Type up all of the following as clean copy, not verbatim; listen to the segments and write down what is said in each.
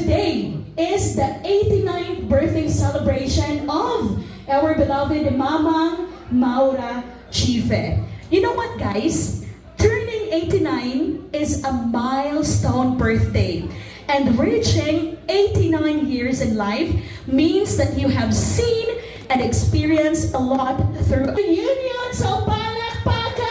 today is the 89th birthday celebration of our beloved Mamang Maura Chife. You know what, guys? Turning 89 is a milestone birthday. And reaching 89 years in life means that you have seen and experienced a lot through union. So palakpakan!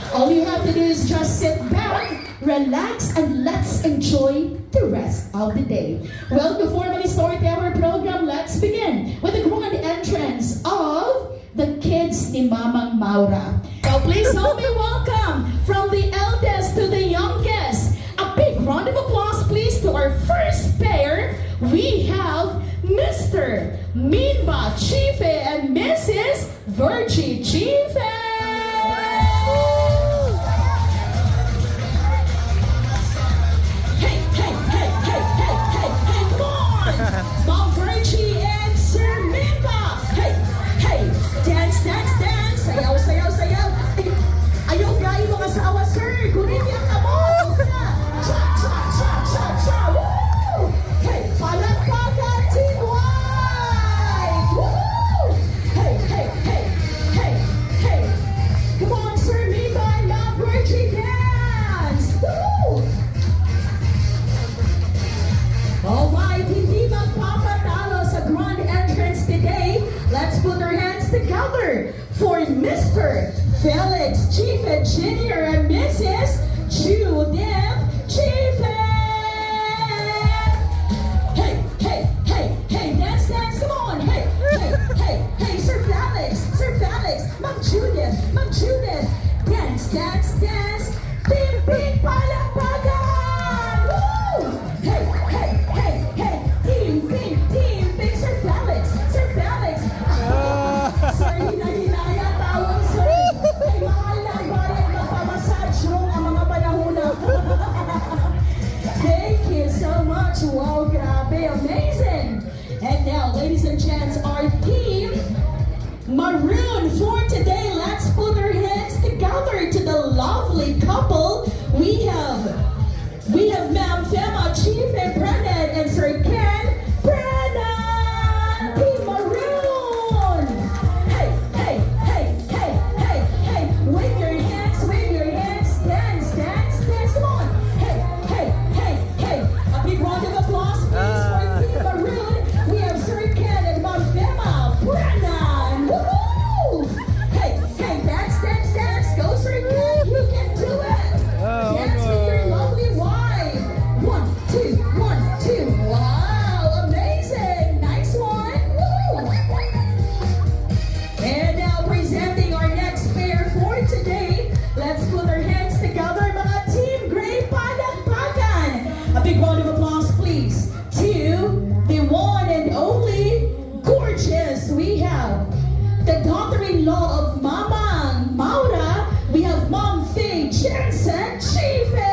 All you have to do is just sit back, relax, and let's enjoy the rest of the day. Well, before we start our program, let's begin with the grand entrance of the kids ni Mamang Maura. So please help me welcome from the eldest to the youngest. A big round of applause, please, to our first pair. We have Mr. Minba Chife and Mrs. Virgie Chife. Mom Virgie and Sir Minba. Hey, hey, dance, dance, dance. Sayaw, sayaw, sayaw. Ayaw gaya mga asawa, sir. Kunin niya ka mo. Cha, cha, cha, cha, cha. Woo! Hey, palakpakan, Team White. Woo! Hey, hey, hey, hey, hey. Come on, Sir Minba and Mom Virgie, dance. Woo! Alright, hindi magpapatalo sa grand entrance today. Let's put our hands together for Mr. Felix Chife Jr. and Mrs. Judith Chife. Hey, hey, hey, hey, dance, dance, come on. Hey, hey, hey, hey, Sir Felix, Ma'am Judith, dance, dance, dance. Ping, ping, palakpakan. Woo! Hey, hey, hey, hey, team, Sir Felix. Sir, hinahilaya tawag, sir. Ay, mahal na bayan, magpamassage room ang mga panahuna. Thank you so much. Wow, grabe, amazing. And now, ladies and gents, our team Maroon for today. Let's put our hands together to the lovely couple. We have Ma'am Fema Chife Brennan and Sir Ken Brennan. Team Maroon. Hey, hey, hey, hey, hey, hey. Wave your hands, dance, dance, dance. Come on. Hey, hey, hey, hey. A big round of applause, please, for Team Maroon. We have Sir Ken and Ma'am Fema Brennan. Woohoo! Hey, hey, dance, dance, dance. Go, Sir Ken. You can do it. Dance with your lovely wife. 1, 2, 1, 2. Wow, amazing. Nice one. Woo! And now presenting our next pair for today. Let's put our hands together, mga Team Gray Palakpakan. A big round of applause, please, to the one and only gorgeous. We have the daughter-in-law of Mamang Maura. We have Mom Faye Jensen Chife.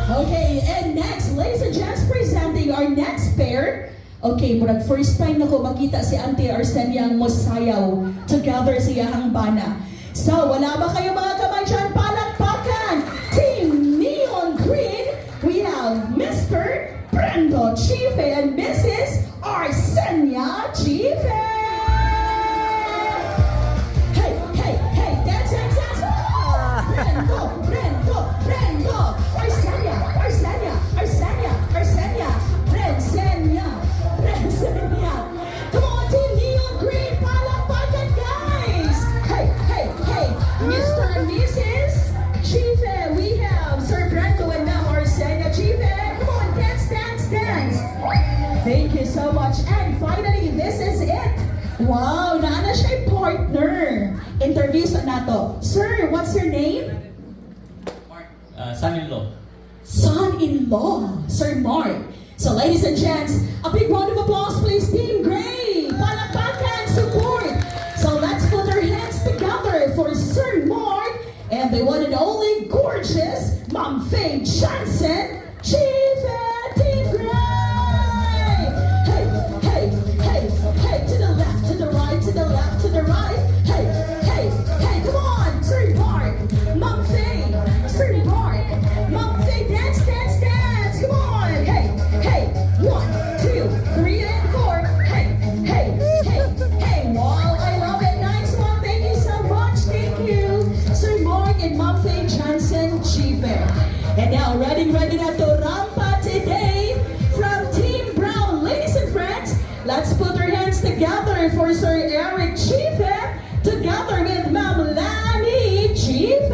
Okay, and next, ladies and gents, presenting our next pair. Okay, murag first time na ko makita si Auntie Arsenia ang mosayaw together sa iyahang bana. So, wala ba kayo mga kamay dyan? Palakpakan! Team Neon Green, we have Mr. Brendo Chife and Mrs. Arsenia Chife. Hey, hey, hey, dance, dance, dance. Brendo, Brendo, Brendo. Arsenia, Arsenia, Arsenia, Arsenia. Brensenia, Brensenia. Come on, Team Neon Green, palakpakan, guys. Hey, hey, hey, Mr. and Mrs. Chife. We have Sir Brendo and Ma'am Arsenia Chife. Come on, dance, dance, dance. Thank you so much. And finally, this is it. Wow, naana siya partner. Interview sa nato. Sir, what's your name? Mark, son-in-law. Son-in-law, Sir Mark. So ladies and gents, a big round of applause, please, Team Gray. Palakpakan, support. So let's put our hands together for Sir Mark and the one and only gorgeous Ma'am Faye Johnson, Chief Team Gray. Hey, hey, hey, hey, to the left, to the right, to the left, to the right. Hey, hey, hey, come on, Sir Mark, Ma'am Faye. And now, ready na to rampa today from Team Brown. Ladies and friends, let's put our hands together for Sir Eric Chife, together with Ma'am Lani Chife.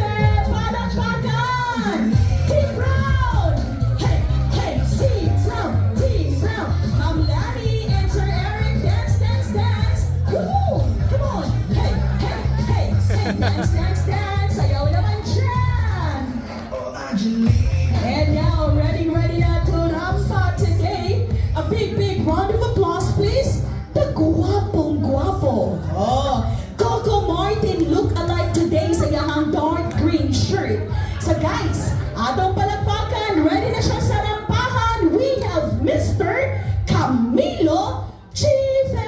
Palakpakan! Team Brown! Hey, hey, Team Brown, Team Brown. Ma'am Lani and Sir Eric, dance, dance, dance. Woo! Come on! Hey, hey, hey, hey, dance, dance, dance. Sayaw naman dyan! And now, ready na to rampa today. A big round of applause, please. The guwapong-guwapo. Oh, Coco Martin look alike today sa iyang dark green shirt. So guys, atong palakpakan, ready na siya sa rampahan. We have Mr. Camilo Chife!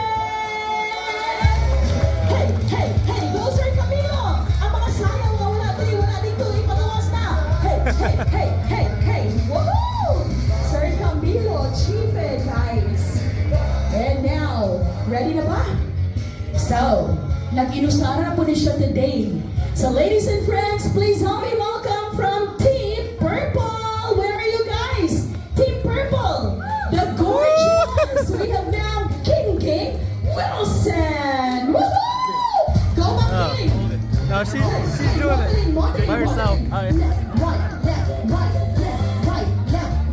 Hey, hey, hey, go Sir Camilo! Ang mga sayang na wala dito, ipalawas na. Hey, hey, hey, hey, hey, woohoo! Sir Camilo Chife, guys. And now, ready na ba? So, nag-inusara po niya today. So ladies and friends, please help me welcome from Team Purple. Where are you guys? Team Purple, the gorgeous. We have now King Wilson. Woohoo! Go Ma'am King. No, she's doing it by herself. Okay. Left,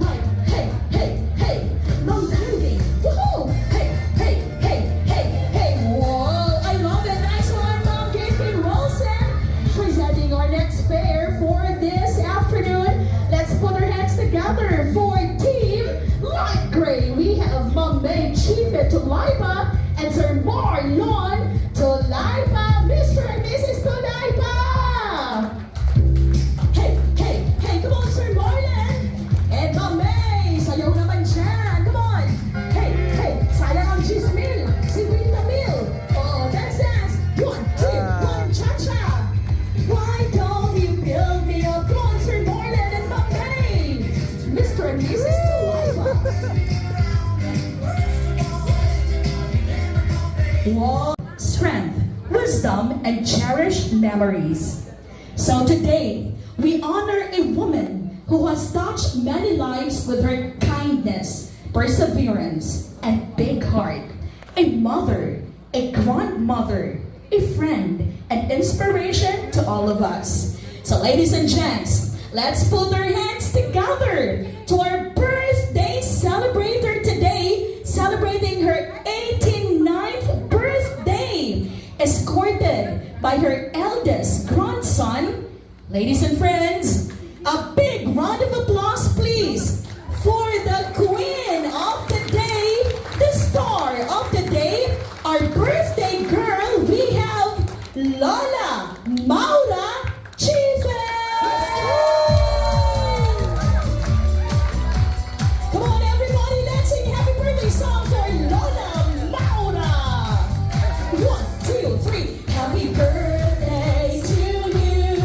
right. Hey, hey, hey. Ma'am King. Woohoo! Hey, hey, hey, hey, hey. Whoa! I love it. Nice one, Ma'am King Wilson. Presenting our next pair for this afternoon. Let's put our hands together for Team Light Gray. We have Ma'am May Chife Tulaipa and Sir Marlon Tulaipa. Mr. and Mrs. Tulaipa. Hey, hey, hey, come on, Sir Marlon. And Ma'am May, sayaw naman dyan. Come on. Hey, hey, sayang ang chismil. Si Wita Mil. Oh, dance, dance. 1, 2, 1, cha-cha. Why don't you build me a concert, Marlon and Ma'am May? Mr. and Mrs. Tulaipa. Wow. Strength, wisdom, and cherished memories. So today, we honor a woman who has touched many lives with her kindness, perseverance, and big heart. A mother, a grandmother, a friend, and inspiration to all of us. So ladies and gents, let's put our hands together to our birthday celebrator today, celebrating her 89th birthday, escorted by her eldest grandson. Ladies and friends, a big round of applause please for the queen of the day, the star of the day, our birthday girl. We have Lola Maura Chife. Come on everybody, let's sing happy birthday song for Lola Maura. 1, 2, 3. Happy birthday to you.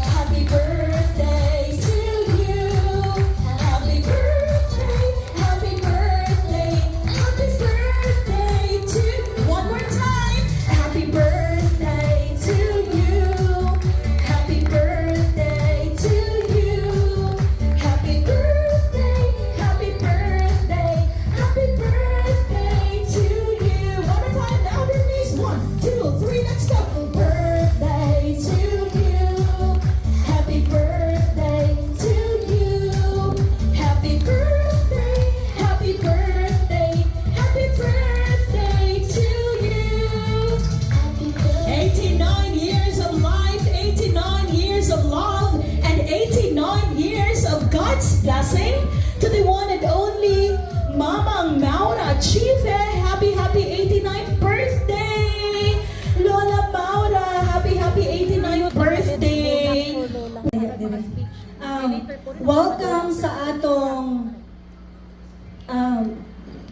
Happy birthday to you. Happy birthday, happy birthday, happy birthday to. One more time. Happy birthday to you. Happy birthday to you. Happy birthday, happy birthday, happy birthday to you. One more time, louder please. 1, 2, 3, let's go. Birthday to you. Happy birthday to you. Happy birthday, happy birthday, happy birthday to you. 89 years of life, 89 years of love, and 89 years of God's blessing to the one and only Mamang Maura Chife. Happy 89th birthday! Lola Maura, happy 89th birthday! Welcome sa atong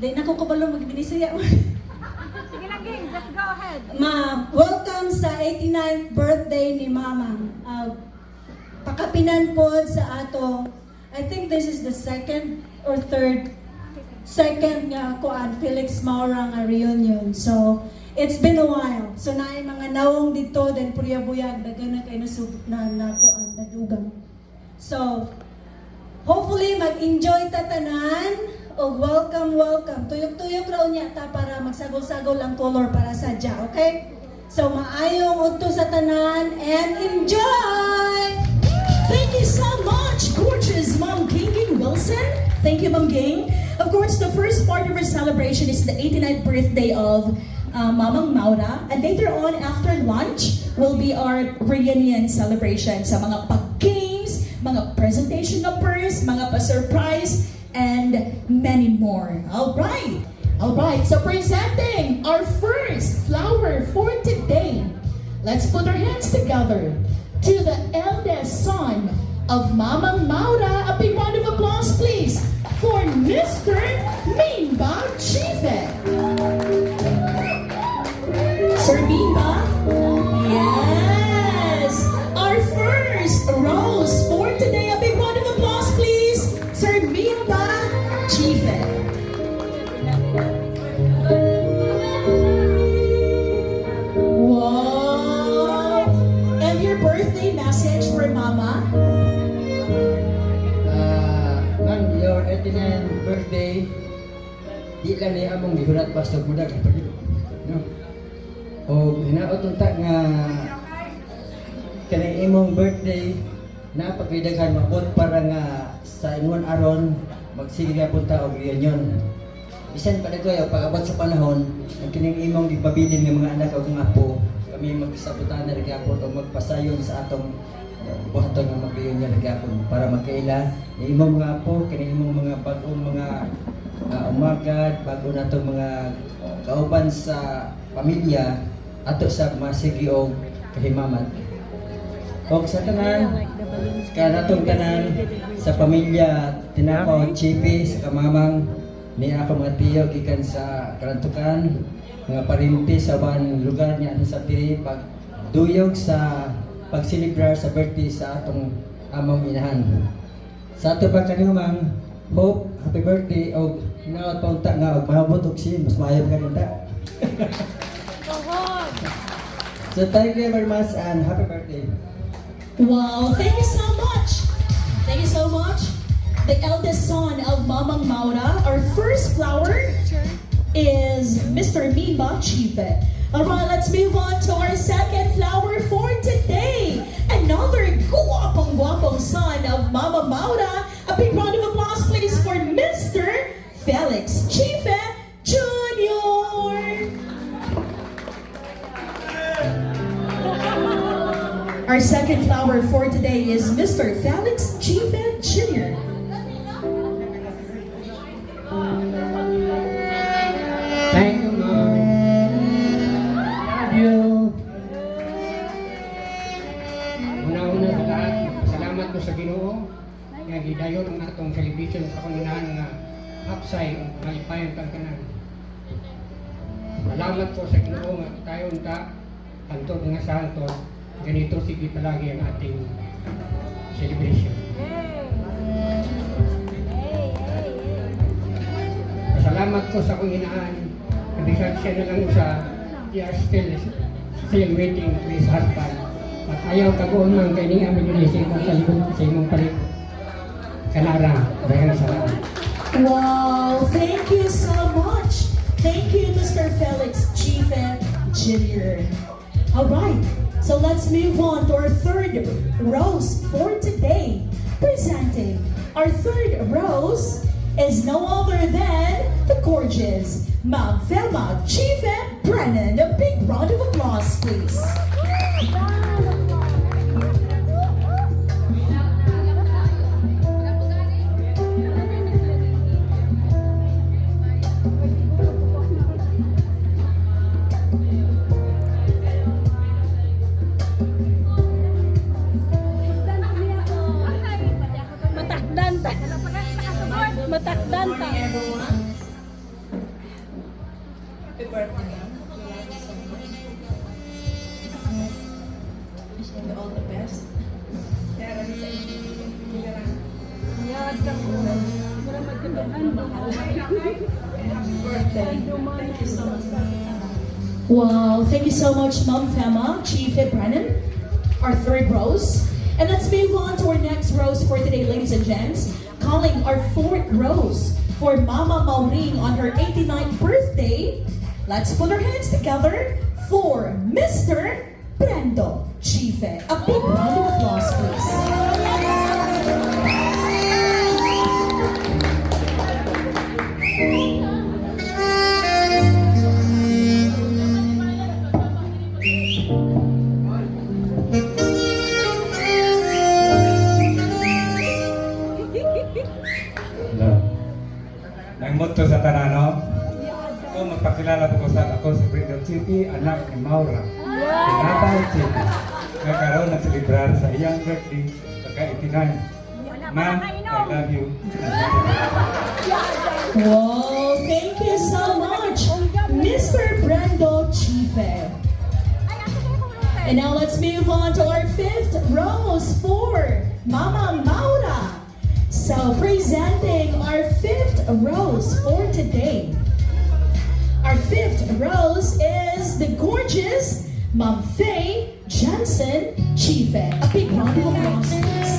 di na ko kabalo magbinisaya. Sige lang, Ging. Just go ahead. Welcome sa 89th birthday ni Mama. Pakapinan po sa ato. I think this is the second or third nga kuan Felix Maura nga reunion. So it's been a while. So naay mga nawong dito then purya-buyag dagan na kay na kuan na dugang. So, hopefully mag-enjoy ta tanan o welcome. Tuyok-tuyok raw niya ta para magsagol-sagol ang color para sa dya, okay? So, maayong udto sa tanan and enjoy! Thank you so much, gorgeous Mom Ging Wilson. Thank you, Mom Ging. Of course, the first part of our celebration is the 89th birthday of Mamang Maura. And later on, after lunch, will be our reunion celebration sa mga pag-games, mga presentation numbers, mga pa-surprise, and many more. All right. So presenting our first flower for today. Let's put our hands together to the eldest son of Mamang Maura. A big round of applause, please, for Mr. Mimba Chife. Sir Mimba? Yes! Our first rose for today. A big round of applause, please, Sir Mimba Chife. Wow! And your birthday message for Mama? Man, your 89th birthday, di lang niya among gihulat basta budak no? O hinaot unta nga kanang imong birthday na pagpidaghan mabot para nga sa ingon aron magsige ka punta og reunion. Bisan pa dagay pag-abot sa panahon ang kining imong gipabilin nga mga anak ug mga apo kami magsabutan na gyapon o magpasayon sa atong buhaton nga mag-reunion gyapon para magkaila ni imong mga apo kining imong mga bag-ong mga umagad bago natong mga kauban sa pamilya ato sa masigi og kahimaman. Og sa tanan kanatong tanan sa pamilya Tinakaw Chipi sa kamamang ni ako mga tiyo gikan sa Karantukan mga parinti sa ban lugar niya sa tiri pagduyog sa pagsilibrar sa birthday sa atong among inahan. Sa ato pa kanimang hope happy birthday og hinaot pa unta nga og mahabot og si mas maayo ka rin ta. So thank you very much and happy birthday. Wow, thank you so much. Thank you so much. The eldest son of Mamang Maura, our first flower is Mr. Mimba Chife. Alright, let's move on to our second flower for today. Another guwapong son of Mama Maura. A big round of applause please for Mr. Felix Chife Jr. Our second flower for today is Mr. Felix Chife Jr. Thank you, Mom. Love you. Una-una sa lahat, salamat ko sa Ginoo nga gidayon ang atong celebration sa kaninahan nga hapsay ang malipayon kang tanan. Salamat ko sa Ginoo nga tayon ta hantod nga sa hantod ganito sige palagi ang ating celebration. Salamat ko sa kong inaan. Kabisan siya na lang sa we are still waiting to his husband. At ayaw kagoon man kay ni amin yun sa imong kalibot sa imong palit. Kanara, dagang salamat. Wow, thank you so much. Thank you, Mr. Felix Chife Jr. Alright, so let's move on to our third rose for today. Presenting our third rose is no other than the gorgeous Ma'am Velma Chife Brennan. A big round of applause, please. Matakdan ta. Happy birthday. Wishing you all the best. Thank you so much. Wow, thank you so much, Mom Fema, Chief Brennan, our third rose. And let's move on to our next rose for today, ladies and gents. Calling our fourth rose for Mama Maureen on her 89th birthday. Let's put our hands together for Mr. Brendo Chife. A big round of applause, please. Ang motto sa tanano, ito magpakilala po ko sa ako si Brendo Chipi, anak ni Maura. Pinabang Chipi. Nagkaroon na celebrar sa iyang birthday, pagka-89. Ma, I love you. Wow, thank you so much, Mr. Brendo Chife. And now let's move on to our fifth rose for Mama Maura. So presenting our fifth rose for today. Our fifth rose is the gorgeous Ma'am Faye Jensen Chife. A big round of applause, please.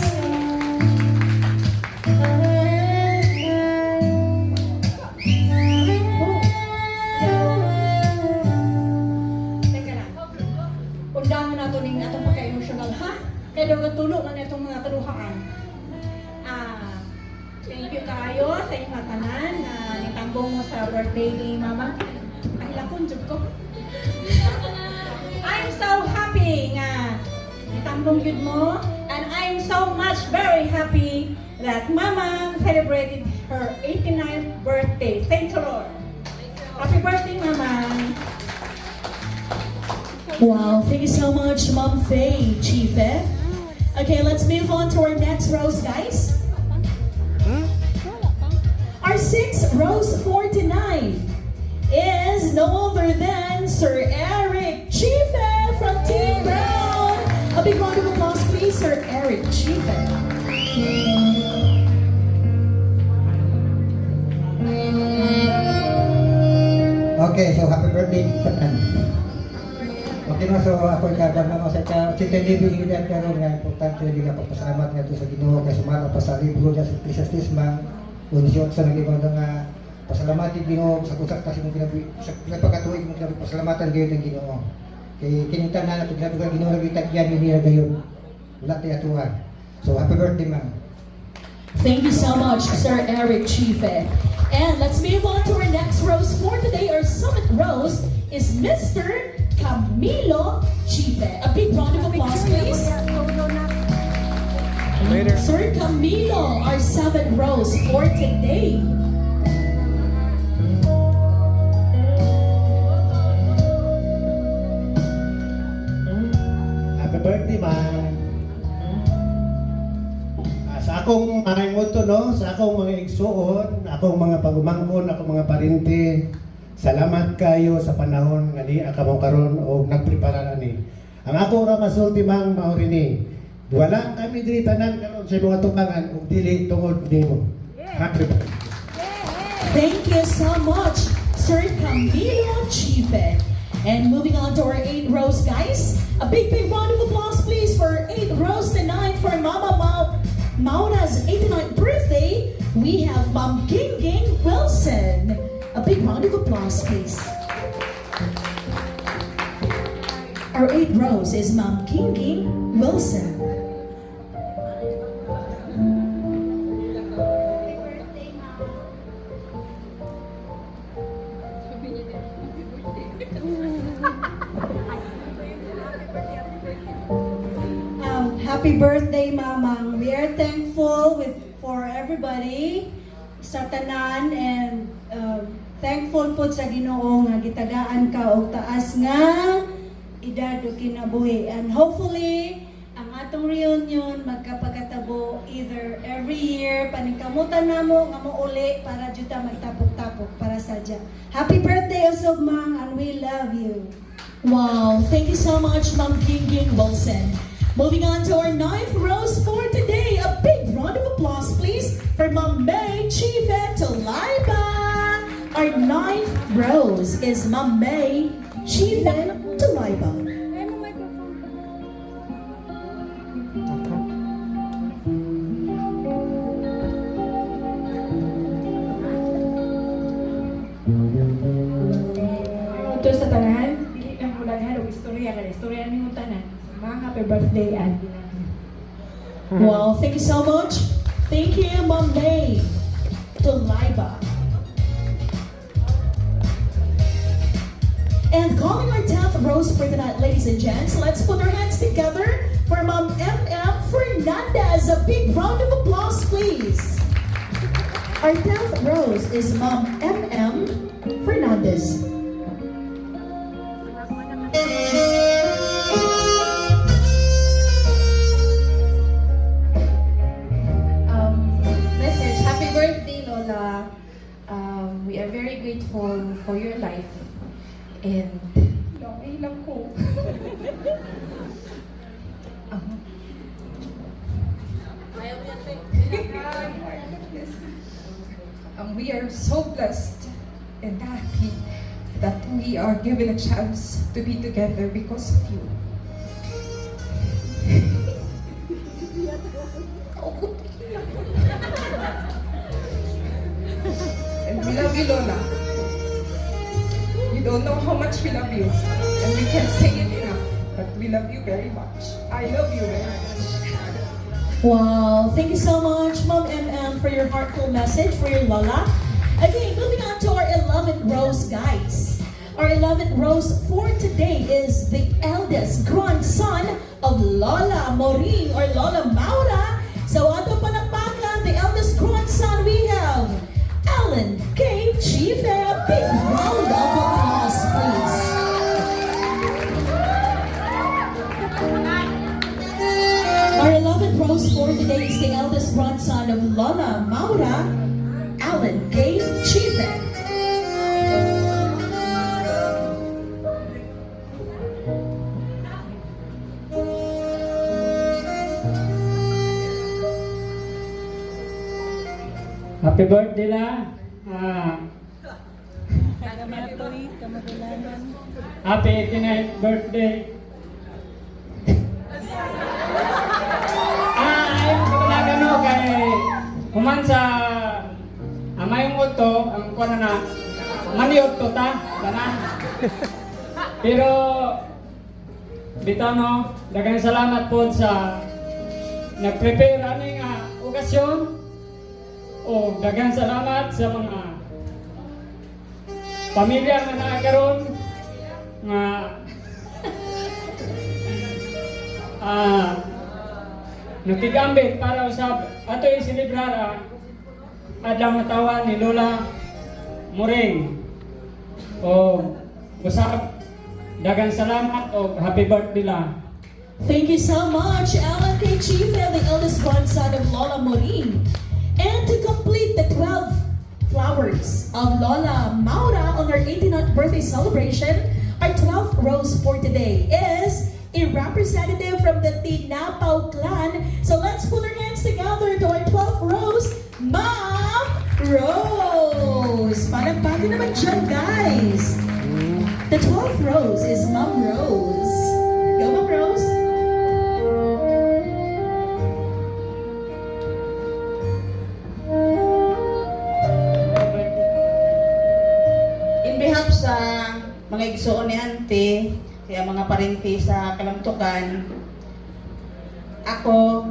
Teka lang. Undangan nato ning atong pagka-emotional, ha? Kaya daw katulog na itong mga kaluhaan. Thank you kayo sa inyong mga tanan na nitambong mo sa birthday ni Mama. Ahilakon, jud ko. I'm so happy nga nitambong yun mo, and I'm so much very happy that Mama celebrated her 89th birthday. Thank you, Lord. Happy birthday, Mama. Wow, thank you so much, Ma'am Faye Chife. Okay, let's move on to our next rose, guys. Our sixth rose for tonight is no other than Sir Eric Chife from Team Brown. A big round of applause, please, Sir Eric Chife. Okay, so happy birthday Tatan. Okay na, so ako ikagam na sa ka-titilibi ilan karon nga importante din nga pagpasalamat nga to sa Ginoo kay sumala pa sa libro niya sa Ecclesiastes unsyon sa naging nga pasalamati Ginoo sa kusak kasi mong sa pagkatuig mong kinabi pasalamatan gayon ng Ginoo. Kay kinita na nato kinabi ng Ginoo lagi tagyan niya gayon. Wala tayo atuan. So happy birthday ma'am. Thank you so much, Sir Eric Chife. And let's move on to our next rose for today. Our summit rose is Mr. Camilo Chife. A big round of applause, please. Later. Sir Camilo, our seventh rose for today. Happy birthday, man. Sa akong mga imoto, no? Sa akong mga igsuon, akong mga pagumangkon, akong mga parinti, salamat kayo sa panahon nga di akamo karon o nagprepara ani. Ang ako ra masulti mang maurini. Wala kami diri tanan karon sa mga tubangan ug dili tungod nimo. Happy birthday. Thank you so much, Sir Camilo Chife. And moving on to our eighth rose, guys. A big round of applause, please, for eighth rose tonight for Mama Maura's 89th birthday. We have Ma'am Ging Wilson. A big round of applause, please. Our eighth rose is Ma'am Ging Wilson. Happy birthday, Mamang. We are thankful for everybody sa tanan and thankful po sa Ginoo nga gitagaan ka og taas nga edad o kinabuhi. And hopefully, ang atong reunion magkapagkatabo either every year, paningkamutan namo nga mauli para juta magtapok-tapok para sadya. Happy birthday, Usog Mang, and we love you. Wow, thank you so much, Ma'am Ging Wilson. Moving on to our ninth rose for today. A big round of applause, please, for Ma'am May Chife Tolaiba. Our ninth rose is Ma'am May Chife Tolaiba. happy birthday, and Wow, thank you so much. Thank you, Ma'am May Tolaiba. And calling our 10th rose for tonight, ladies and gents, let's put our hands together for Ma'am M.M. Fernandez. A big round of applause, please. Our 10th rose is Ma'am M.M. Fernandez. Message, happy birthday, Lola. We are very grateful for your life. And, ilang ko. We are so blessed and happy that we are given a chance to be together because of you. And we love you, Lola. You don't know how much we love you. And we can't say it enough. But we love you very much. I love you very much. Wow, thank you so much, Mom M.M., for your heartful message for your Lola. Okay, moving on to our 11th rose, guys. Our 11th rose for today is the eldest grandson of Lola Morin or Lola Maura. So, ato panakpakan, the eldest grandson, we have Alan K. Chief. A big round of applause, please. Our 11th rose for today is the eldest grandson of Lola Maura, Alan K. Chife. Happy birthday la. Kagamatoy, kamagulanan. Happy 89th birthday. Ayun ko na gano kay human sa amayong uto, ang kuha na maniot to ta, tanan. Pero bitaw no, daghang salamat po sa nag-prepare ani nga okasyon. O daghang salamat sa mga pamilya nga nakakaroon nga nagtigambit para usab ato i-celebrar adlaw nga tawa ni Lola Moring. O usab daghang salamat o happy birthday la. Thank you so much, Alan K. Chife, the eldest grandson of Lola Morin. And to complete the 12 flowers of Lola Maura on her 89th birthday celebration, our 12th rose for today is a representative from the Tinapao clan. So let's put our hands together to our 12th rose, Ma'am Rose. Panagpagin naman dyan, guys. The 12th rose is Ma'am Rose. Go, Ma'am Rose. In behalf sa mga igsoon ni Ante, kaya mga parente sa Kalamtukan, ako,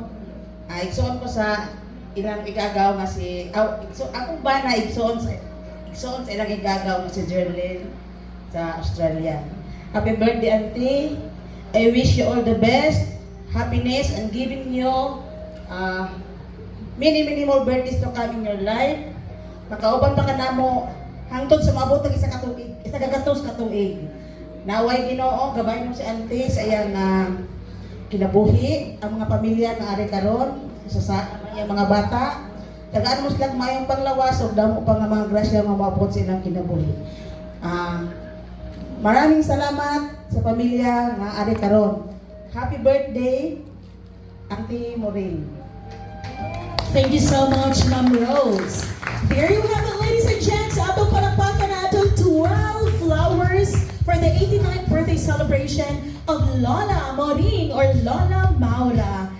igsoon ko sa ilang igagaw nga si, ako ba na igsoon sa ilang igagaw nga si Jerlyn sa Australia. Happy birthday, Ante. I wish you all the best, happiness, and giving you many more birthdays to come in your life. Makauban pa ka na mo hangtod sa maabot ng isa kagatos katuig. Naway Ginoo, gabay mo si Ante sa iyang kinabuhi, ang mga pamilya nga ari karon sa iyang mga bata. Tagaan mo sila mayong panglawas ug damo pa nga mga grasya nga maabot sa ilang kinabuhi. Maraming salamat sa pamilya nga ari karon. Happy birthday, Auntie Moring. Thank you so much, Ma'am Rose. There you have it, ladies and gents. Ato palakpakan nato 12 flowers for the 89th birthday celebration of Lola Moring or Lola Maura.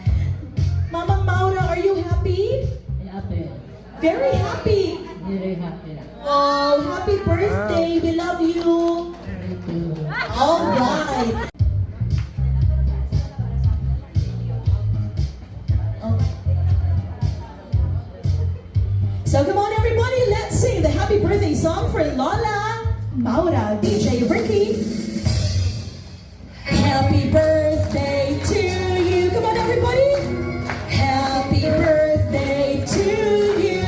Mama Maura, are you happy? Happy. Very happy. Very happy. Oh, happy birthday. We love you. All right. happy birthday song for Lola Maura, DJ Ricky. Happy birthday to you. Come on, everybody. Happy birthday to you.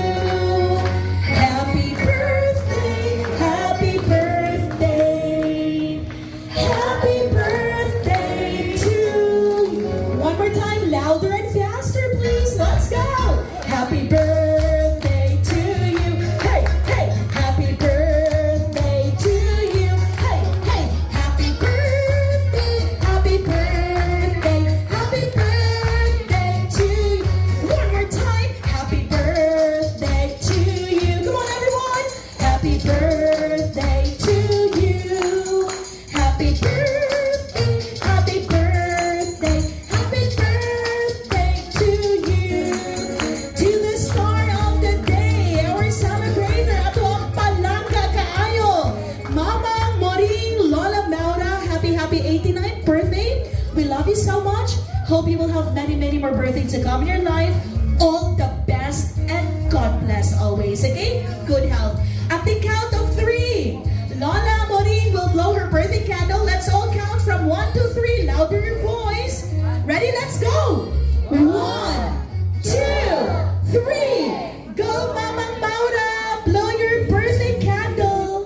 Happy birthday. Happy birthday. Happy birthday to you. One more time, louder and faster, please. Let's go. Happy birthday to you. Hey, hey. Happy birthday to you. Hey, hey. Happy birthday. Happy birthday. Happy birthday to you. One more time. Happy birthday to you. Come on, everyone. Happy birthday to you. Happy birthday. Happy birthday. Happy birthday to you. To the star of the day, our celebrator, ato ang palangga kaayo, Mama Moring Lola Maura. Happy 89th birthday. We love you so much. Hope you will have many more birthdays to come in your life. All the best and God bless always, okay? Good health. At the count of 3, Lola Moring will blow her birthday candle. Let's all count from 1 to 3. Louder your voice. Ready? Let's go. 1, 2, 3. Go, Mama Maura. Blow your birthday candle.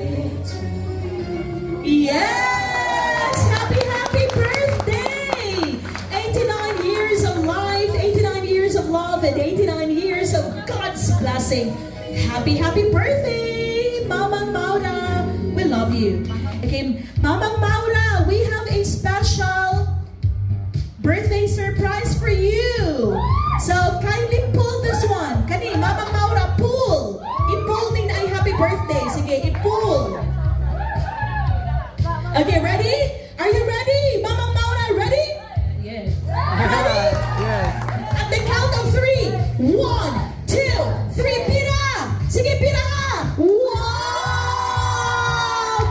Yes! Happy birthday! 89 years of life, 89 years of love, and 89 years of God's blessing. Happy birthday, Mama Maura. We love you. Okay, Mama Maura, we have a special birthday surprise for you. So kindly pull this one. Kani, Mama Maura, pull. I-pull din na ay happy birthday. Sige, i-pull. Okay, ready? Are you ready? Mama Maura, ready? Yes. Ready? Yes. At the count of 3. 1, 2, 3. Pira! Sige, pira! Wow!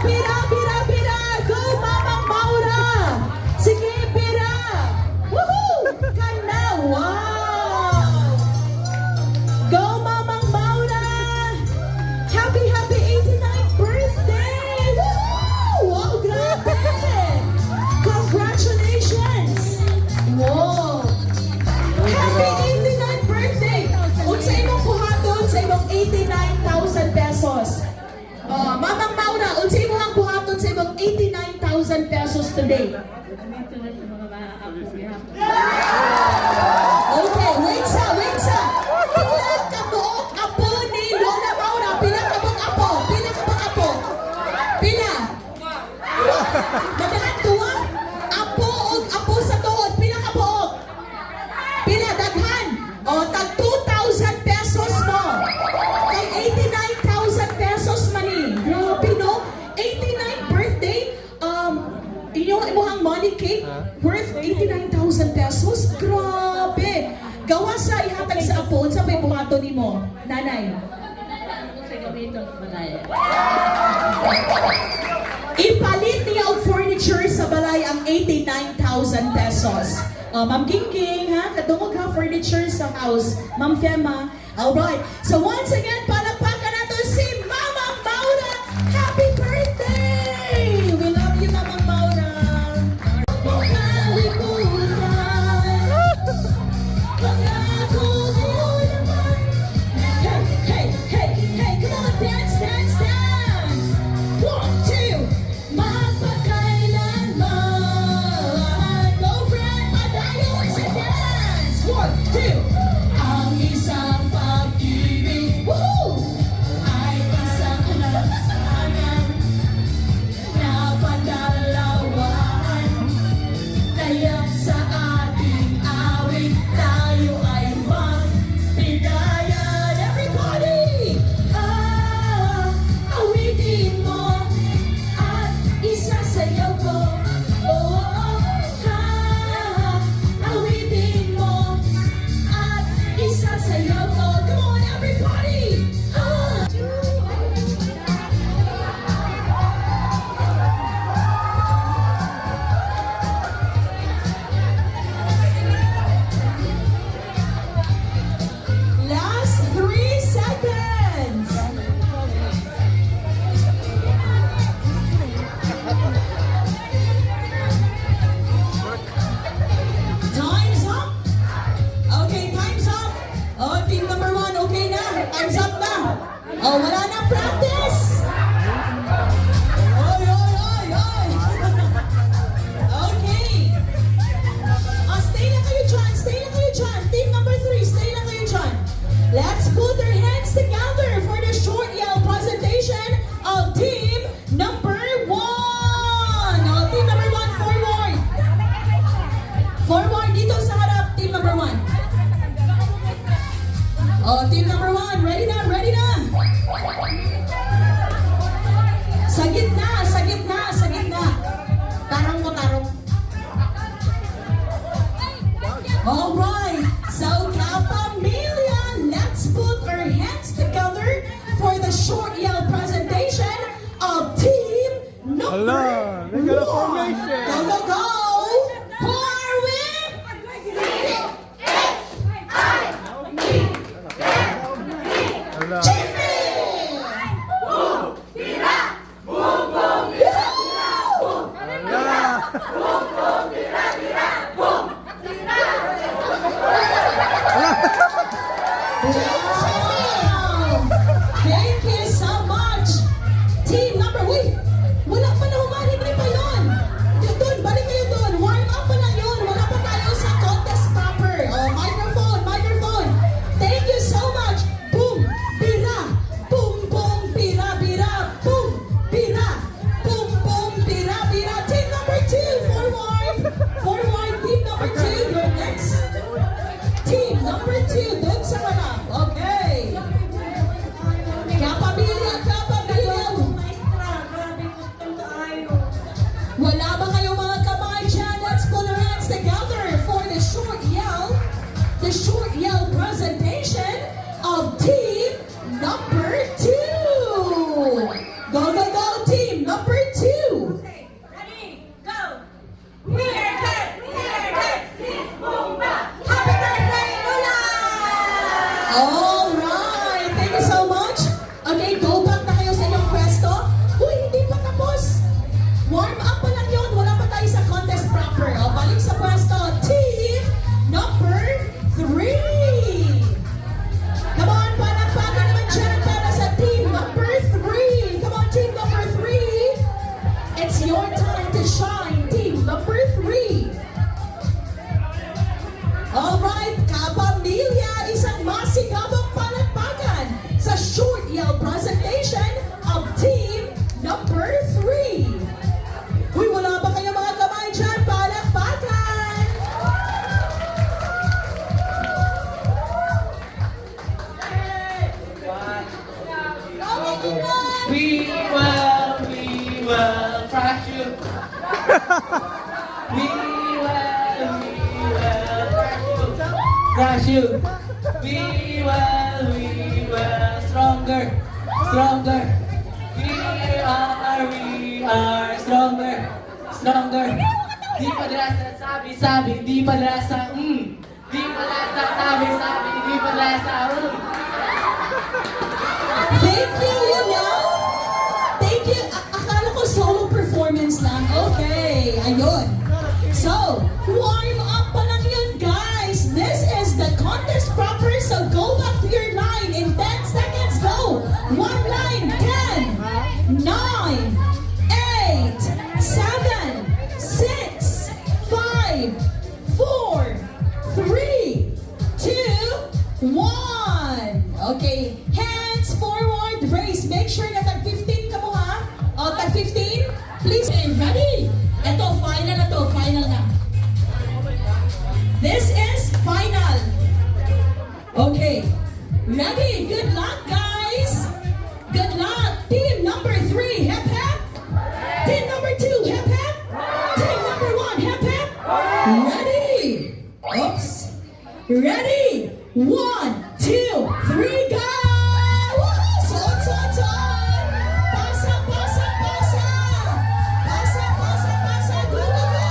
Pira! Go, Mama Maura! Sige, pira! Woohoo! Kana! Wow! Go, Mama Maura! Happy 89th birthday! Woohoo! Wow, grabe! Congratulations! Wow! Happy 89th birthday! Unsa imong buhaton sa imong 89,000 pesos? Mama Maura, unsa imong buhaton sa imong 89,000 pesos today? Dito na sa mga apo niya. Okay, wait sa. Pila ka buok apo ni Lola Maura? Pila ka buok apo? Pila? Madahan tuwa? Apo o apo sa tuod? Pila ka buok? Pila, daghan? O, tag 2,000 pesos mo. Kay 89,000 pesos mani. Grabe, no? 89th birthday, imuhang money cake worth 89,000 pesos. Grabe. Gawa sa ihatag sa apo, sa may buhato ni mo, nanay. Sa gamiton balay. Ipalit niya ang furniture sa balay ang 89,000 pesos. Ma'am King, ha? Kadungog ha, furniture sa house. Ma'am Fema. Alright. So once again, palakpakan nato si Mama Maura. Happy birthday! We love you, Mama Maura. Hey, come on, dance. 1, 2, mapakailanman. Go, friend, madayo sa dance. 1, 2, ang isang pag-ibig. Woohoo! Oh, wala nang practice. Oy, oy, oy, oy. Okay. Stay lang kayo dyan. Stay lang kayo dyan. Team number 3, stay lang kayo dyan. Let's put our hands together for the short yell presentation of team number 1. Oh, team number 1, forward. Forward dito sa harap, team number 1. Oh, team number 1, ready na, ready na. Sa gitna, sa gitna, sa gitna. Tarong mo, tarong. Alright, so Kapamilya, let's put our hands together for the short yell presentation of team number Hello, they got a 1. formation. Go, go, go. Who are we? Hello. Thank you so much. Team number, wait, wala pa na humahimri pa yun. Doon, balik kayo doon. Warm up pa lang yun. Wala pa tayo sa contest proper. Oh, microphone, microphone. Thank you so much. Boom, bira. Boom, boom, bira, bira. Boom, bira. Boom, boom, bira, bira. Team number 2, forward. Forward, team number 2. You're next. Team number 2, doon sa harap. Okay. Kapamilya, kapamilya. Wala ba kayong mga kamay dyan? Let's put our hands together for the short yell presentation of team number 2. Go, go, go, team number 2. Ready, go! We are good! We are good! Sis Boomba! Happy birthday, Lola! Alright, thank you so much. Okay, go back na kayo sa inyong pwesto. Uy, hindi pa tapos. Warm up pa lang yun. Wala pa tayo sa contest proper. O, balik sa pwesto. Team number 3. Come on, panagpaga naman dyan para sa team number 3. Come on, team number 3. It's your time to shine, team number 3. Alright, Kapamilya, isang masigabang palakpakan sa short yell presentation of team number 3. Uy, wala ba kayo mga kamay dyan? Palakpakan! We will crush you. We will crush you. We will stronger, stronger. We are stronger, stronger. Di pala sa sabi, di pala sa di pala sa sabi, di pala sa Thank you, you know? Thank you. Akala ko solo performance lang. Okay, ayun. So, warm up pa lang yun, guys. This is the contest proper, so go back to your line in 10 seconds. Go! One line, 10, 9, 8, 7, 6, 5, 4, 3, 2, 1. Okay, hands forward, raise. Make sure na tag 15 ka mo, ha? O, tag 15. Please, ready? Ito, final na to. Final na. This is final. Okay. Ready? Good luck, guys. Good luck. Team number 3, hip hip. Team number 2, hip hip. Team number 1, hip hip. Ready? Oops. Ready? 1, 2, 3, go! Woohoo! Son, son, son! Pasa, pasa, pasa! Pasa, pasa, pasa! Go, go, go!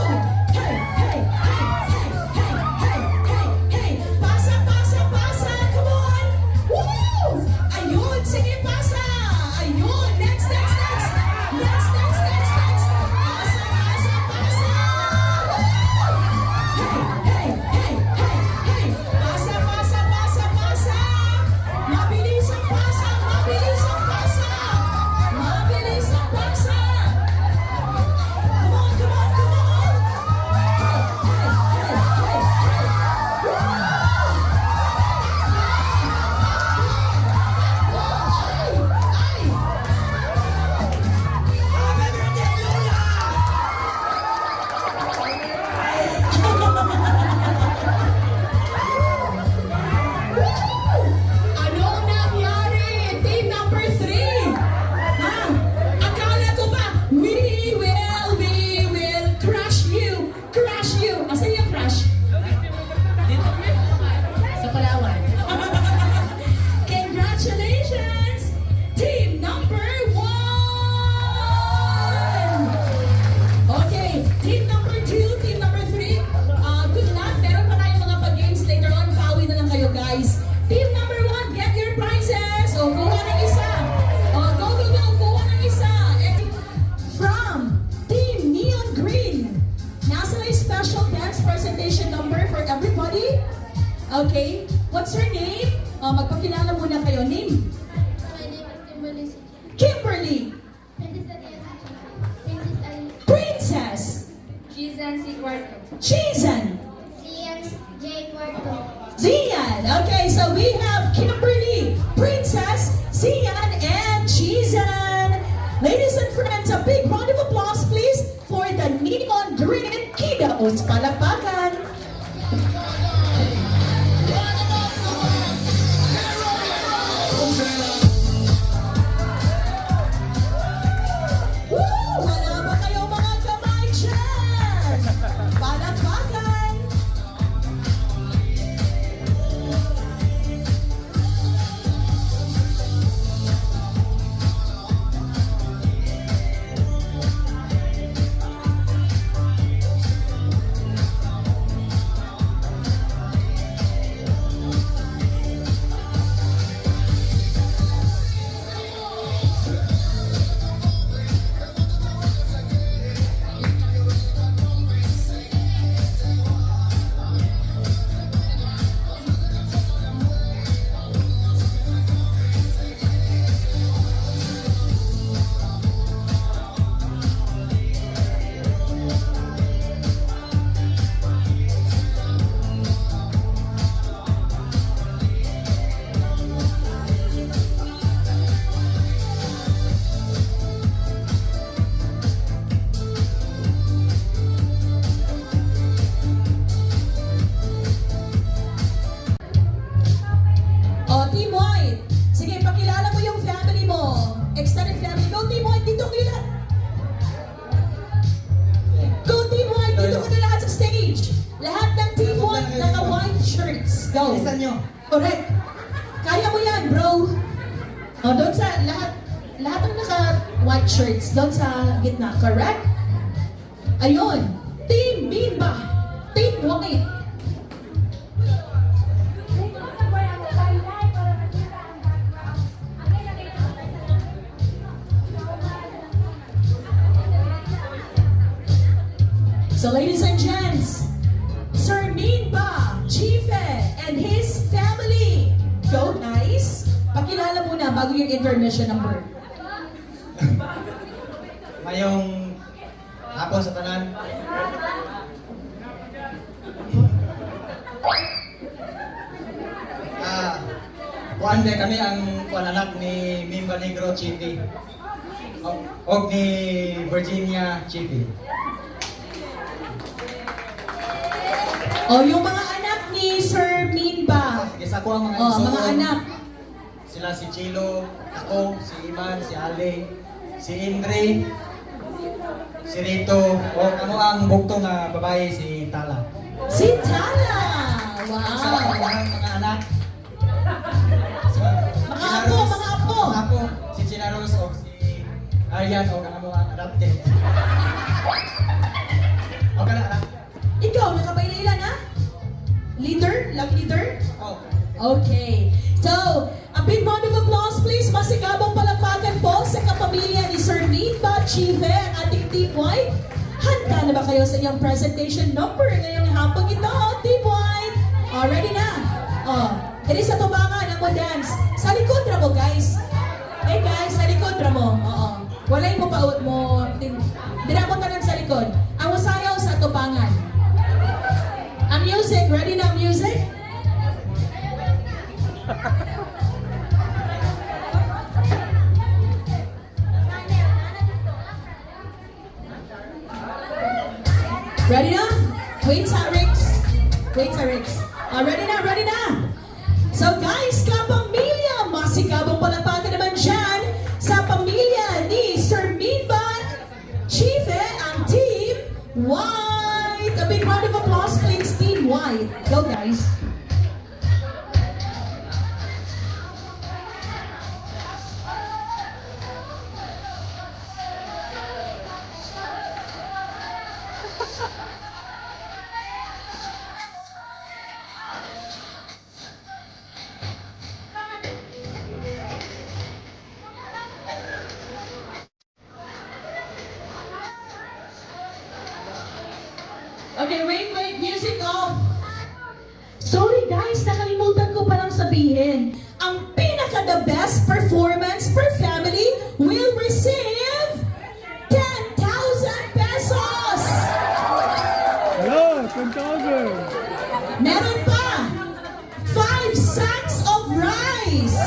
Hey, hey, hey, hey, hey, hey, hey, hey! Pasa, pasa, pasa! Come on! Woo! Ayun! Sige, pasa! Ayun! Next, next, next! Next, next, next, next! Pasa, pasa, pasa! Woo! Hey, hey, hey, hey, hey! Pasa, pasa, pasa, pasa! Okay, what's her name? Magpakilala muna kayo. Name? My name is Kimberly. Kimberly. Princess. Jizan C. Cuarto. Chizan. J. Cuarto. Zian. Okay, so we have Kimberly, Princess, Zian, and Chizan. Ladies and friends, a big round of applause please for the Neon Green Kiddos. Palakpakan. Woo! Wala ba kayo mga kamay dyan? Palakpakan. Oh, Team White. Sige, pakilala mo yung family mo. Extended family. Go, Team White. Dito kayo lahat. Go, Team White. Dito kayo lahat sa stage. Lahat ng Team White naka-white shirts. Go. Bilisan nyo. Correct. Kaya mo yan, bro. Oh, doon sa lahat ng naka-white shirts. Doon sa gitna. Correct? Ayun. Team Bimba. Team White. So ladies and gents, Sir Minba Chife and his family. Go guys! Pakilala muna bago yung intermission number. Mayong hapon sa tanan. Kuan de kami ang kuan anak ni Mimba Negro Chiefy. Og ni Virginia Chiefy. O yung mga anak ni Sir Minba. Sige sa ko ang mga O, igsoon. mga anak. Sila si Chilo, ako, si Iman, si Ale, si Indre, si Rito, o ano ang bugto nga babae si Tala. Si Tala! Sa Wow! mga anak. Mga apo, mga apo! Mga apo, si Chinaros o si Aryan o ang mga adopted. O ka na, anak? Ikaw, nakabaililan ha? Leader? Love leader? Oh. Okay. So, a big round of applause please. Masigabong palakpakan po sa kapamilya ni Sir Minba Chife, ang ating Team White. Handa na ba kayo sa inyong presentation number ngayong hapon ito, Team White? Ready na? It is sa tubangan ang mo dance. Sa likod na mo, guys. Hey guys, sa likod na mo. Walay mo pa mo. Dira mo tanan sa likod. Ang usayaw sa tubangan. Ang music, ready na ang music? Ready na? Wait sa Rix. Wait sa Rix. Ready na, ready na. So guys, kapamilya, masigabong palakpakan naman dyan sa pamilya ni Sir Minba Chife, ang Team White. A big round of applause please, Team White. Go guys. Okay, wait, music off. Sorry guys, nakalimutan ko palang sabihin. Ang pinaka-the best performance per family will receive 10,000 pesos! Hello, 10,000. Meron pa, 5 sacks of rice.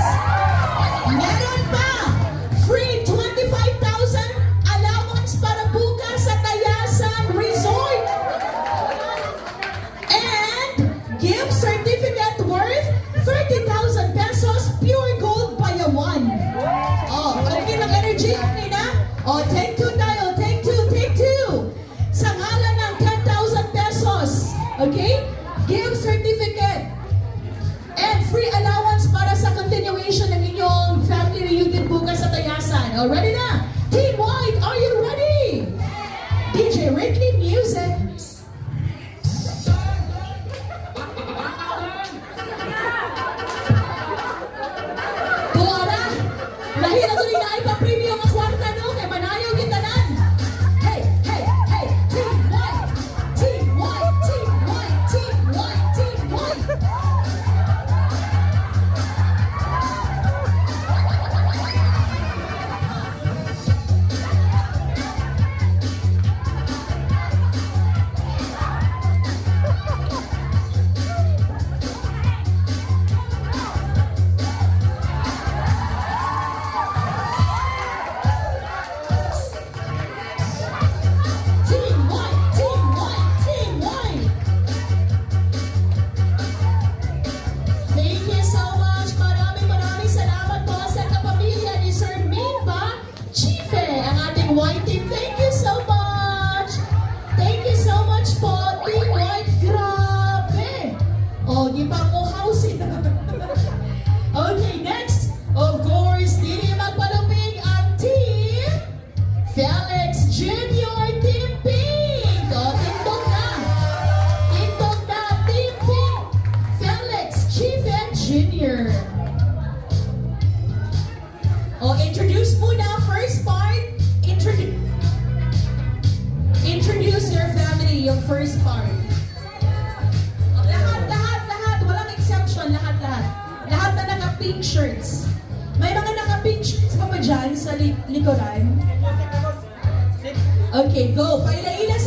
Meron pa, free 25,000 allowance para bukas sa Tayasan Resort. And gift certificate worth 30,000 pesos, pure gold bayawan. Oh, okay ng energy? Okay na? Oh, take two tayo. Take two. Sa ngalan ng 10,000 pesos. Okay? Gift certificate. And free allowance para sa continuation ng inyong family reunion bukas sa Tayasan. Oh, ready na? Team White, are you ready? DJ Ricky Music. Tuara, lahira ko rin na ipa-preview ang kwarta, no? Kaya manayaw kita nan. Hey, hey, hey, Team White, Team White, Team White, Team White, Team White. Team White, Team White, Team White. Thank you so much. Maraming salamat po sa kapamilya ni Sir Minba Chife, ang ating White team. Thank you so much. Thank you so much po, Team White. Grabe. Oh, di pa ko housein. Okay, next. Of course, hindi magpalupig ang team Felix Jr. Team Pink. Oh, tindog na. Tindog na, Team Pink. Felix Chife Jr. Oh, introduce muna first part. Introduce your family, yung first part. Lahat. Walang exception. Lahat. Lahat na naka-pink shirts. May mga naka-pink shirts pa ba dyan sa likuran? Okay, go. Paila-ila,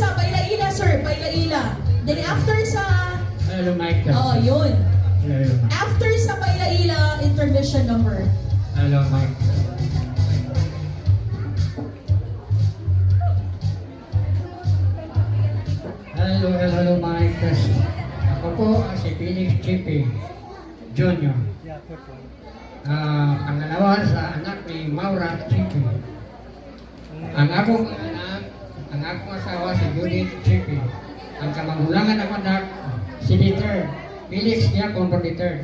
sir. Paila-ila. Then after sa... Hello, Mike. Oh, yun. Hello, Mike. After sa paila-ila, intermission number. Hello, Mike. Hello, Mike. Ako po si Felix Chipe Jr. Pangalawa sa anak ni Maura Chipe. Ang akong asawa si Judith Chipe. Ang kamagulangan ako anak si Dieter Felix Giacomo Dieter.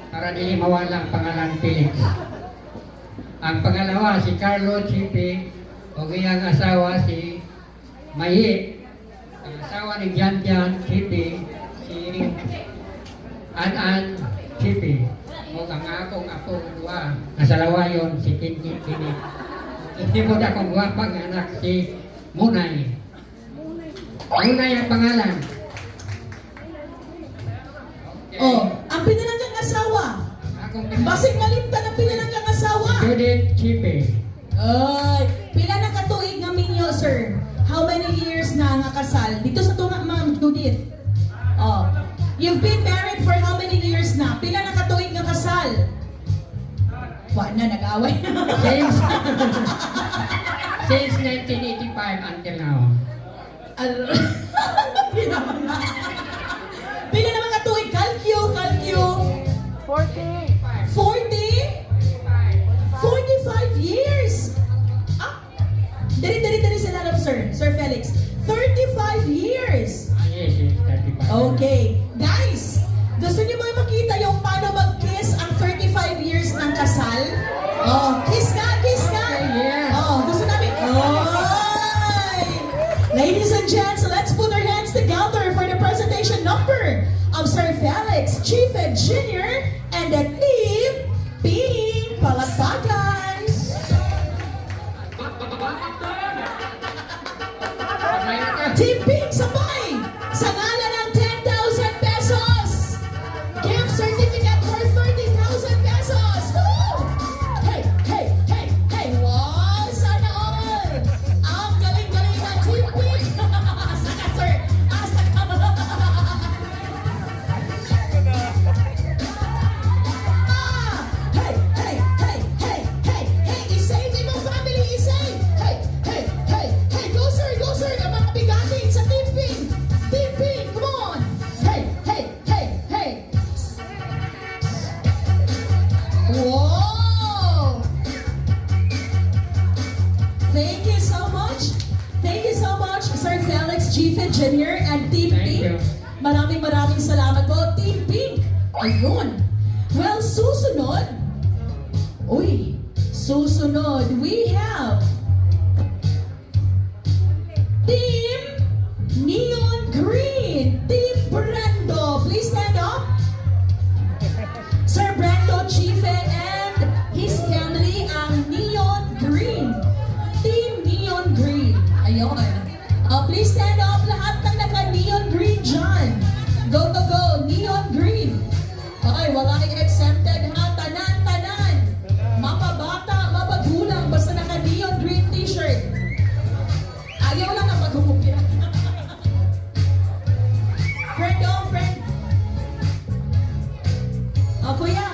Para dili mawala ang pangalan Felix. Ang pangalawa si Carlo Chipe o iyang asawa si Maye. Ang asawa ni Jan Chipe si An Chipe. O ang akong apo dua nasalawayon si Kinki Kini. Hindi mo na akong guwapang anak si Munay. Munay ang pangalan. Okay. Oh, ang pinananggang asawa. Basig malimtan ang pinananggang asawa. Judith Chipe. Ay, pila na katuig nga minyo, sir? How many years na nga kasal? Dito sa tunga, Ma'am Judith. Oh, you've been married for how many years na? Pila na katuig nga kasal? Wala na, nag-away na. Since 1985 until now. Pila naman katuig? Kalkyo. 40? 45 years! Ah, dari sila lang, sir. Sir Felix. 35 years! Yes, 35. Okay. Guys, gusto niyo ba makita yung paano mag-kiss ang 35 years ng kasal? Oh, kiss ka! Yeah. Oh, gusto namin. Oy! Ladies and gents, let's put our hands together for the presentation number of Sir Felix Chife Jr. and the team Pink Palakpakan. Team Pink, sabay! Sa ngalan ng 10,000 pesos! Ayun. Well, susunod. Uy, susunod. We have Team Neon Green. Team Brando. Please stand up. Sir Brando Chife and his family ang Neon Green. Team Neon Green. Ayun. Please stand up lahat ng naka-neon green dyan. Go, go, go. Neon green. Okay, wala kayong exempted ha. Tanan. Mapabata, mapagulang. Basta naka-neon green t-shirt. Ayaw lang na maghumupira. Friend, oh, friend. Kuya.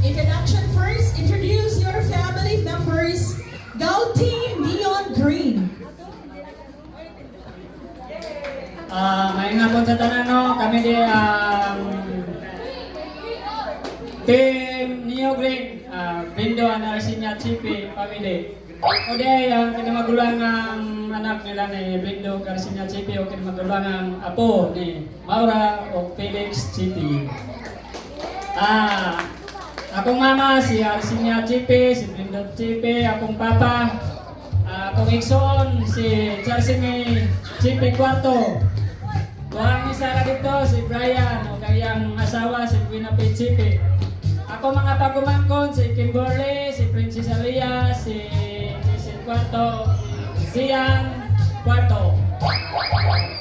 Introduction first. Introduce your family members. Go Team Neon Green. May nga po sa tanan, no? Kami di Team Neo Green, Bindo, Arsinya, Chipi, family. O di, ang kinamagulang ang anak nila ni Bindo, Arsinya, Chipi, o kinamagulang ang apo ni Maura o Felix Chipi. Akong mama, si Arsinya Chipi, si Bindo Chipi, akong papa, akong igsoon, si Charsini Chipi Cuarto. Tuwang isa na dito, si Brian, o kanyang asawa, si Quinapi Chipi. Ako mga pagumangkon, si Kimberly, si Princess Alia, si Cuarto, si Sian Cuarto.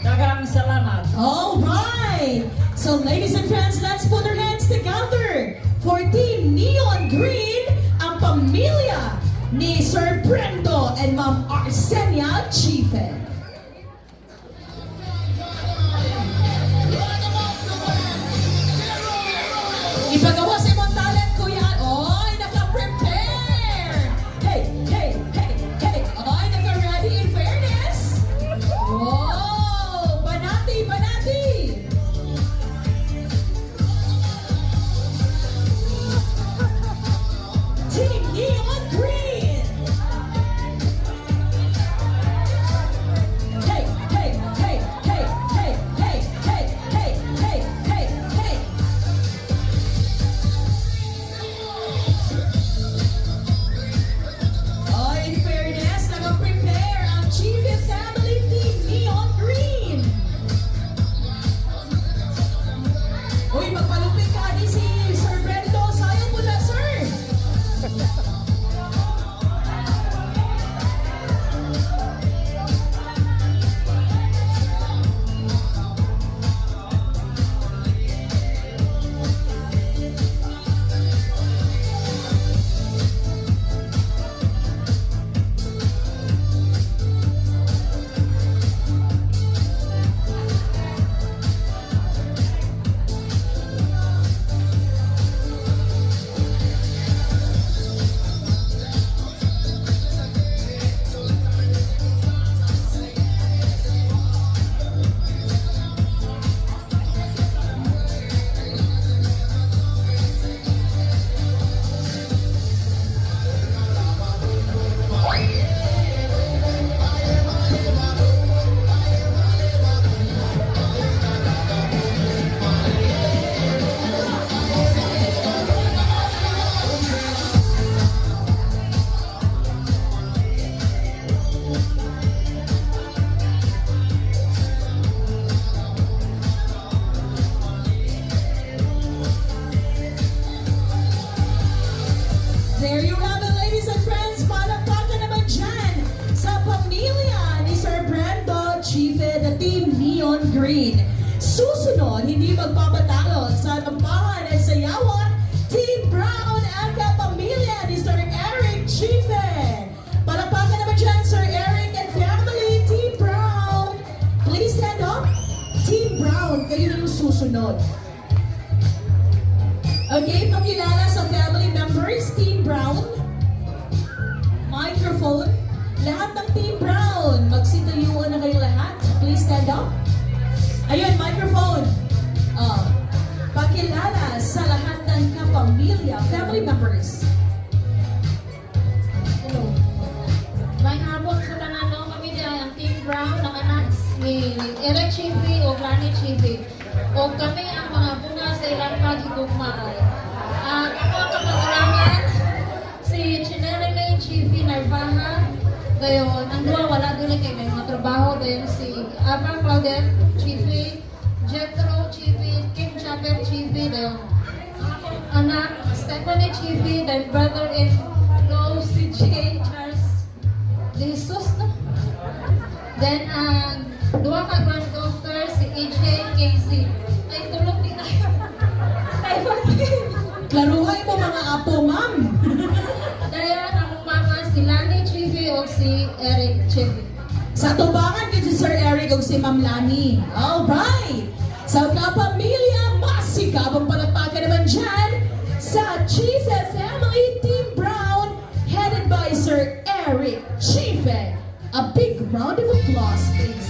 Dagang salamat. All right. So ladies and friends, let's put our hands together for Team Neon Green, ang pamilya ni Sir Brendo and Ma'am Arsinya Chife. Ipagawa sa imong talent, kuya. Oy, naka-prepare. Hey. Oy, naka-ready in fairness. Wow, banati. Team Neon Green. Hey. Oh, in fairness, naka-prepare ang Chief Family Team Neon Green. Uy, magpalupit ka ni si Sir Brendo. Sayang mo na, sir. There you have it, ladies and friends. Palakpakan naman dyan sa pamilya ni Sir Brando Chife, the Team Neon Green. Susunod, hindi magpapatalo sa tampangan at sayawan, Team Brown ang kapamilya ni Sir Eric Chife. Palakpakan naman dyan, Sir Eric and family, Team Brown. Please stand up. Team Brown, kayo na yung susunod. Okay, pakilala sa family members, Team Brown. Microphone. Lahat ng Team Brown, magsitayuan na kayo lahat. Please stand up. Ayun, microphone. Pakilala sa lahat ng kapamilya, family members. Hello. May hapon sa tanan, no? Kami ang Team Brown, ang anak ni Eric Chifi o Granny Chifi. O kami ang mga bunga sa ilang pagigugmaan. Ang ako ang kapag-alangan, si Chinerilay Chiefy Narvaja. Gayon, ang dua wala doon kay may mga trabaho. Gayon si Abra Claudette Chiefy, Jethro Chiefy, Kim Chapel Chiefy. Gayon, ang akong anak, Stephanie Chiefy, then brother-in-law si J. Charles De Jesus, no? Then, dua ka granddaughter, si AJ Casey. Ay, tulog din tayo. Klaruhay mo mga apo, ma'am. Dayan, akong mama, si Lani Chibi o si Eric Chibi. Sa tubangan kay si Sir Eric o si Ma'am Lani. Alright! Sa kapamilya, masikabang palagpagan naman dyan sa Chife Family Team Brown, headed by Sir Eric Chife. A big round of applause, please.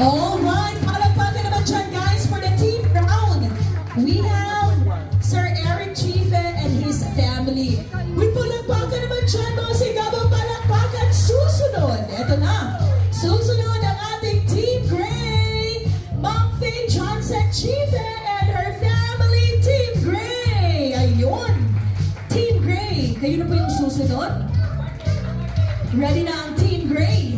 Alright, palagpagan naman dyan guys for the Team Brown. We have Sir Eric Chife and his family. We palagpagan naman dyan mga sigabang palagpagan. Susunod, eto na. Susunod ang ating Team Gray, Ma'am Faye Johnson Chife and her family, Team Gray. Ayun, Team Gray. Kayo na po yung susunod. Ready na ang Team Gray.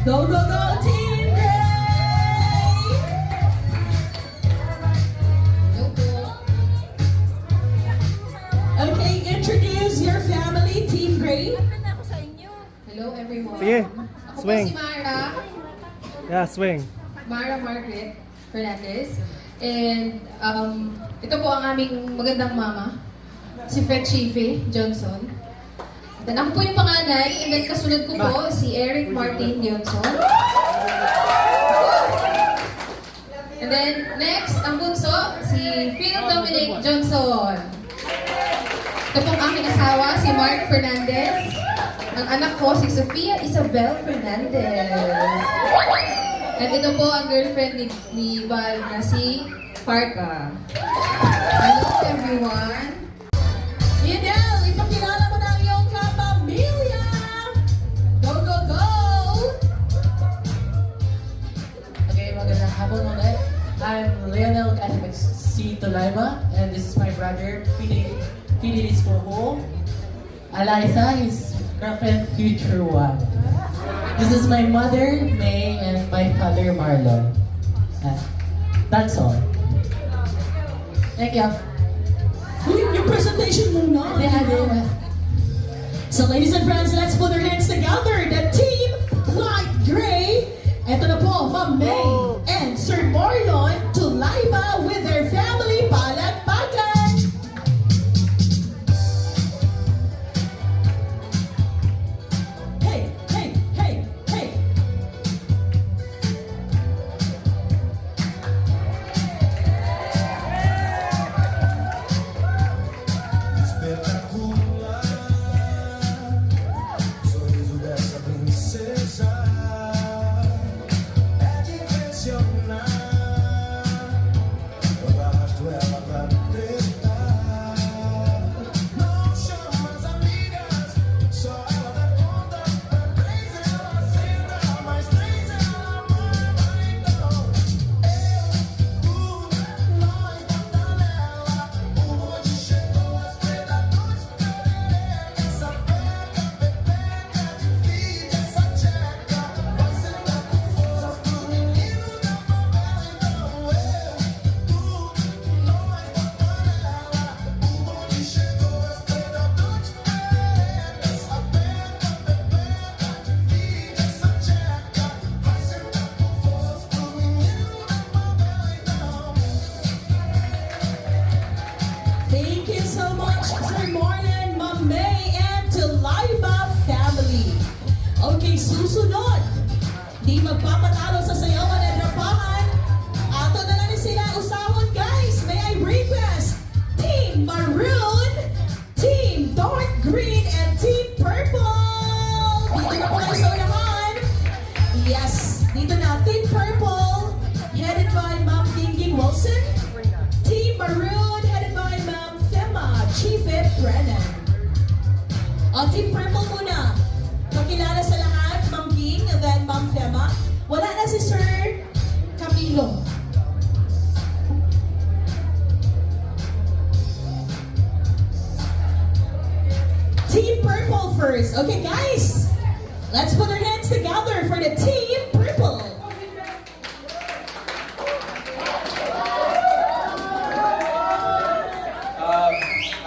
Go, go, go, Team Gray! Okay, introduce your family, Team Gray. Hello everyone. Sige, Ako swing. po si Mara, Yeah, swing. Mara Margaret Fernandez. And ito po ang aming magandang mama, si Fred Chife Johnson. Then ako po yung panganay, and then kasunod ko po si Eric Martin Johnson. And then next, ang bunso, si Phil Dominic Johnson. Ito pong aking asawa, si Mark Fernandez. Ang anak ko, si Sofia Isabel Fernandez. At ito po ang girlfriend ni Val na si Parka. Hello everyone! Lionel, ipakilala mo na ang iyong kapamilya! Go, go, go! Okay, magandang hapon ulit. I'm Lionel Catholic C. Tolaiba, and this is my brother, Pili Spoho. Eliza, his girlfriend, future one. This is my mother, May, and my father, Marlon. That's all. Thank you. Yung presentation muna. So ladies and friends, let's put our hands together. The team Light Gray. Ito na po, Ma'am May and Sir Marlon Tulaiba with their family. Palakpakan! Hey, hey, hey, hey! Sorriso dessa princesa é de impressionar. Eu arrasto ela pra treta. Não chama as amigas, só ela dá conta. Pra 3 ela senta, mais 3 ela manda. Então eu, nós bota nela. O bonde chegou, as predadores perereca. Essa pega, pepeca, divide essa tcheca. Vai sentar com força pro menino da favela. Então eu, nós bota nela. O bonde chegou, as predadores perereca. Essa pega, pepeca, divide essa tcheca. Vai sentar com força pro menino da favela. Então Thank you so much, Sir Marlon, Ma'am May, and Tulaiba family. Okay, susunod. Di magpapatalo sa sayawan at rapahan. Ato na lang sila usahon, guys. May I request Team Maroon, Team Dark Green, and Team Purple. Dito na po kayo sa unahan. Yes, dito na. Team Purple, headed by Ma'am Gingging Wilson. Team Maroon, headed by Ma'am Fema Chiefet Brennan. O, Team Purple muna. Pakilala sa lahat, Ma'am Ging, and then Ma'am Fema. Wala na si Sir Camilo. Team Purple first. Okay, guys. Let's put our hands together for the Team Purple.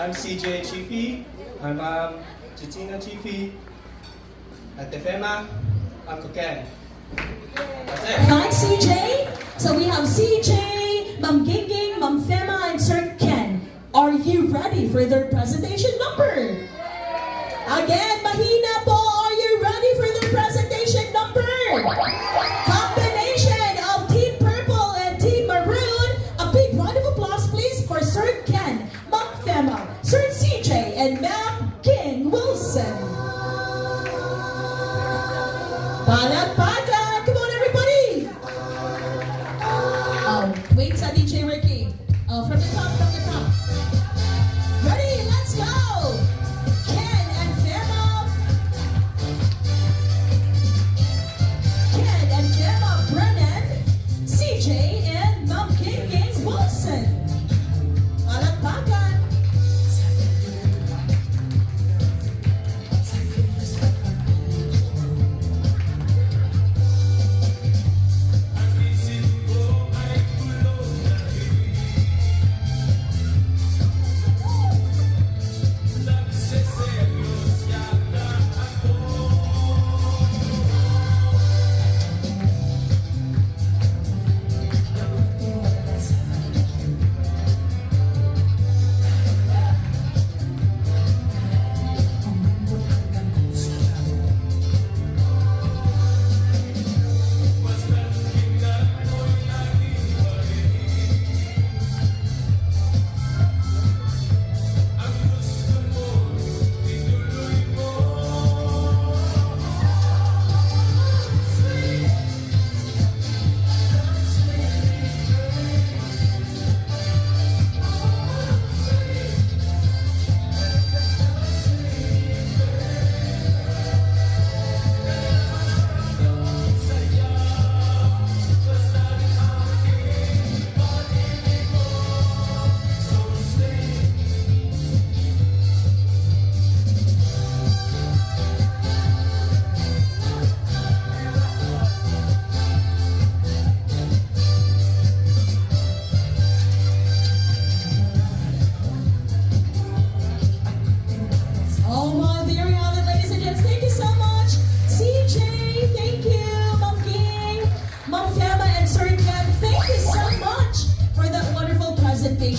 I'm CJ Chiefy. My mom, Chitina Chiefy. At Tefema, Uncle Ken. That's it. Thanks, CJ. So we have CJ, Ma'am Gingging, Ma'am Fema, and Sir Ken. Are you ready for their presentation number? Again, mahina po. Are you ready for their presentation number? Combination of Team Purple and Team Maroon. A big round of applause, please, for Sir Ken, Ma'am Fema, Sir CJ, and Ma'am King Wilson. Palakpakan! Come on, everybody! Wait sa DJ Ricky. From the top, from the top. Ready? Let's go! Ken and Fema. Ken and Fema Brennan. CJ and Ma'am King Wilson. Palakpakan!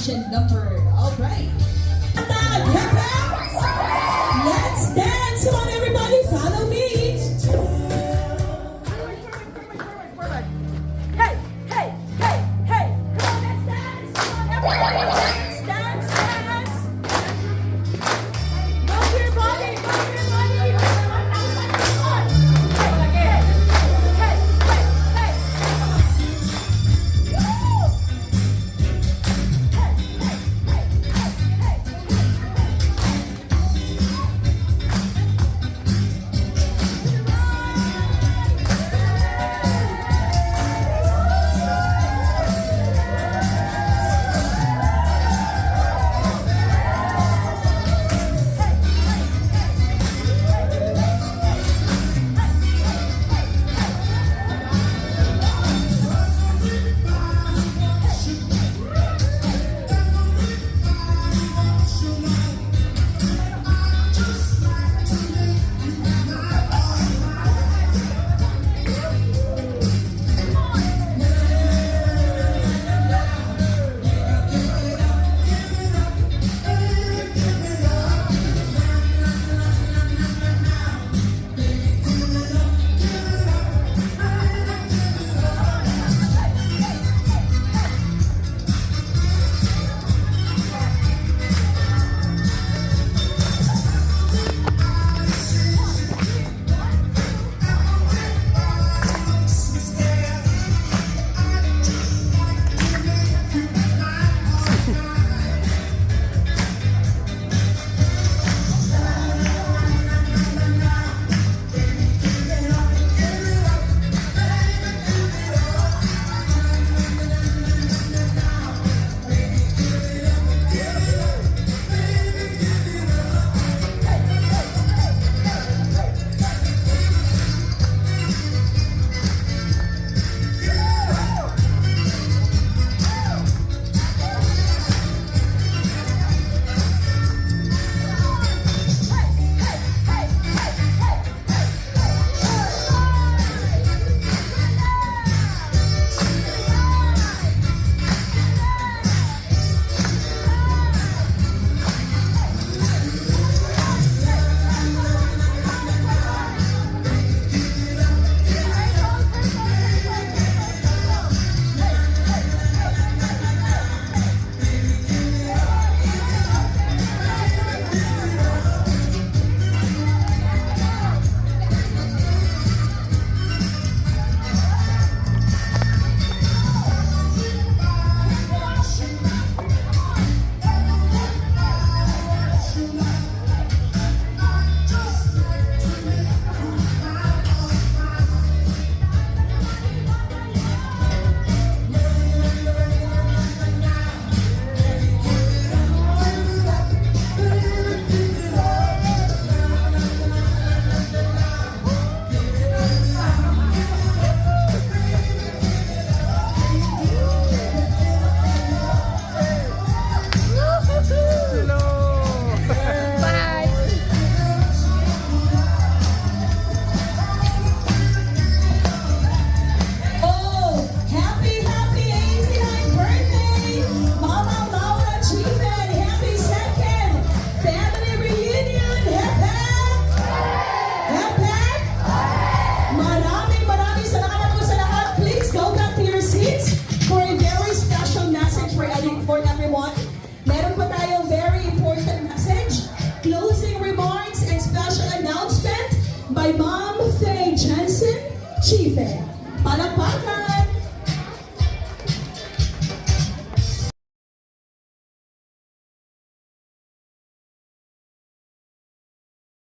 celebration number. All right. Let's dance. Come on, everybody. Follow me. Hey, hey, hey, hey. Come on, let's dance. Come on, everybody. Dance, dance, dance. Move your body, move your body. Come on. Hey, again. Hey, hey, hey. Woo! Hey, hey, hey, by Ma'am Faye Jensen Chife. Palakpakan